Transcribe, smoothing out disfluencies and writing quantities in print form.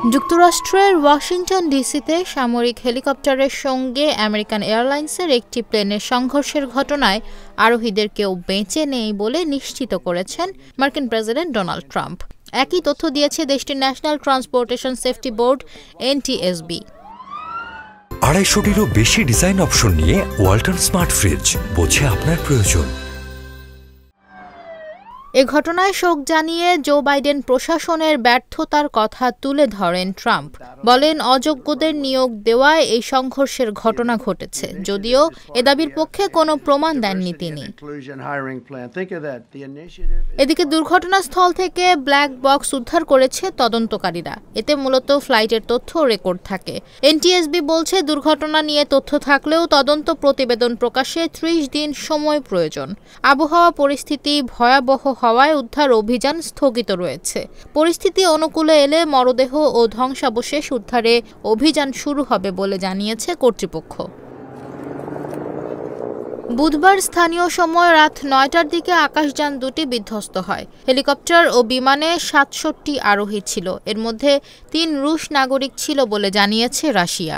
যুক্তরাষ্ট্রের ওয়াশিংটন ডিসিতে সামরিক হেলিকপ্টারের সঙ্গে আমেরিকান এয়ারলাইন্সের একটি প্লেনের সংঘর্ষের ঘটনায় আরোহীদের কেউ বেঁচে নেই বলে নিশ্চিত করেছেন মার্কিন প্রেসিডেন্ট ডোনাল্ড ট্রাম্প। একই তথ্য দিয়েছে দেশটির national transportation safety board NTSB. 250টিরও বেশি ডিজাইন অপশন নিয়ে ওয়ালটন স্মার্ট ফ্রিজ, বোঝে আপনার প্রয়োজন। এ ঘটনায় শোক জানিয়ে জো বাইডেন প্রশাসনের ব্যর্থতার কথা তুলে ধরেন ট্রাম্প। বলেন, অযোগ্যদের নিয়োগ দেওয়ায় এই সংঘর্ষের ঘটনা ঘটেছে, যদিও এ দাবির পক্ষে কোনো প্রমাণ দেননি তিনি। এদিকে দুর্ঘটনাস্থল থেকে ব্ল্যাক বক্স উদ্ধার করেছে তদন্তকারীরা। এতে মূলত ফ্লাইটের তথ্য রেকর্ড থাকে। এনটিএসবি বলছে, দুর্ঘটনা নিয়ে তথ্য থাকলেও তদন্ত প্রতিবেদন প্রকাশে 30 দিন সময় প্রয়োজন। আবহাওয়া পরিস্থিতি ভয়াবহ হওয়ায় উদ্ধার অভিযান স্থগিত রয়েছে। পরিস্থিতি অনুকূলে এলে মরদেহ ও ধ্বংসাবশেষ উদ্ধারে অভিযান শুরু হবে বলে জানিয়েছে কর্তৃপক্ষ। বুধবার স্থানীয় সময় রাত 9টার দিকে আকাশযান দুটি বিধ্বস্ত হয়। হেলিকপ্টার ও বিমানে 67 আরোহী ছিল। এর মধ্যে 3 রুশ নাগরিক ছিল বলে জানিয়েছে রাশিয়া।